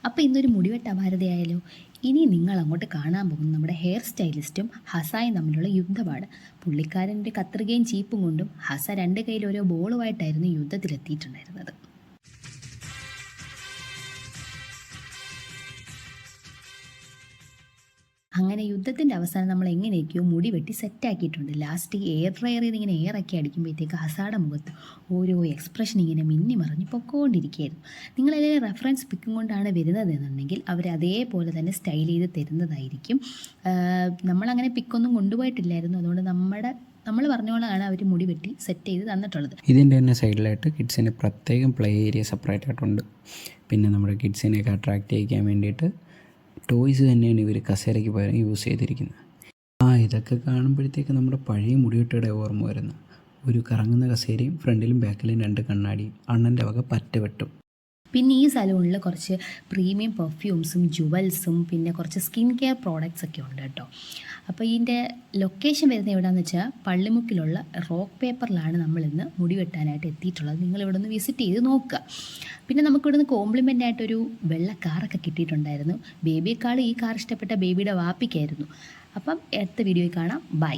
അപ്പോൾ ഇന്നൊരു മുടിവെട്ട അപാരതയായാലോ. ഇനി നിങ്ങൾ അങ്ങോട്ട് കാണാൻ പോകുന്ന നമ്മുടെ ഹെയർ സ്റ്റൈലിസ്റ്റും ഹസായും തമ്മിലുള്ള യുദ്ധമാണ്. പുള്ളിക്കാരൻ്റെ കത്രികയും ചീപ്പും കൊണ്ടും ഹസ രണ്ട് കയ്യിൽ ഓരോ ബോളുമായിട്ടായിരുന്നു യുദ്ധത്തിലെത്തിയിട്ടുണ്ടായിരുന്നത്. അങ്ങനെ യുദ്ധത്തിൻ്റെ അവസാനം നമ്മൾ എങ്ങനെയൊക്കെയോ മുടി വെട്ടി സെറ്റാക്കിയിട്ടുണ്ട്. ലാസ്റ്റ് എയർ ഡ്രയറിൽ നിന്ന് ഇങ്ങനെ എയറൊക്കെ അടിക്കുമ്പോഴത്തേക്ക് ഹസായുടെ മുഖത്ത് ഓരോ എക്സ്പ്രഷൻ ഇങ്ങനെ മിന്നി മറിഞ്ഞ് പൊക്കോണ്ടിരിക്കുകയായിരുന്നു. നിങ്ങളെല്ലാം റെഫറൻസ് പിക്കും കൊണ്ടാണ് വരുന്നതെന്നുണ്ടെങ്കിൽ അവർ അതേപോലെ തന്നെ സ്റ്റൈൽ ചെയ്ത് തരുന്നതായിരിക്കും. നമ്മളങ്ങനെ പിക്കൊന്നും കൊണ്ടുപോയിട്ടില്ലായിരുന്നു. അതുകൊണ്ട് നമ്മൾ പറഞ്ഞ പോലെയാണ് അവർ മുടി വെട്ടി സെറ്റ് ചെയ്ത് തന്നിട്ടുള്ളത്. ഇതിൻ്റെ തന്നെ സൈഡിലായിട്ട് കിഡ്സിന് പ്രത്യേകം പ്ലേ ഏരിയ സെപ്പറേറ്റ് ആയിട്ടുണ്ട്. പിന്നെ നമ്മുടെ കിഡ്സിനെയൊക്കെ അട്രാക്റ്റ് ചെയ്യിക്കാൻ വേണ്ടിയിട്ട് ടോയ്സ് തന്നെയാണ് ഇവർ കസേരയ്ക്ക് പകരം യൂസ് ചെയ്തിരിക്കുന്നത്. ഇതൊക്കെ കാണുമ്പോഴത്തേക്ക് നമ്മുടെ പഴയ മുടിവെട്ടയുടെ ഓർമ്മ വരുന്നു. ഒരു കറങ്ങുന്ന കസേരയും ഫ്രണ്ടിലും ബാക്കിലും 2 കണ്ണാടിയും, അണ്ണൻ്റെ വക പറ്റ വെട്ടും. പിന്നെ ഈ സലൂണിൽ കുറച്ച് പ്രീമിയം പെർഫ്യൂംസും ജുവൽസും പിന്നെ കുറച്ച് സ്കിൻ കെയർ പ്രോഡക്റ്റ്സ് ഒക്കെ ഉണ്ട് കേട്ടോ. അപ്പോൾ ഇതിൻ്റെ ലൊക്കേഷൻ വരുന്നത് എവിടെയാണെന്ന് വെച്ചാൽ പള്ളിമുക്കിലുള്ള റോക്ക് പേപ്പറിലാണ് നമ്മളിന്ന് മുടി വെട്ടാനായിട്ട് എത്തിയിട്ടുള്ളത്. നിങ്ങളിവിടെ നിന്ന് വിസിറ്റ് ചെയ്ത് നോക്കുക. പിന്നെ നമുക്കിവിടുന്ന് കോംപ്ലിമെൻ്റ് ആയിട്ടൊരു വെള്ള കാറൊക്കെ കിട്ടിയിട്ടുണ്ടായിരുന്നു. ബേബിയെക്കാൾ ഈ കാർ ഇഷ്ടപ്പെട്ട ബേബിയുടെ വാപ്പിക്കായിരുന്നു. അപ്പം അടുത്ത വീഡിയോയിൽ കാണാം. ബൈ.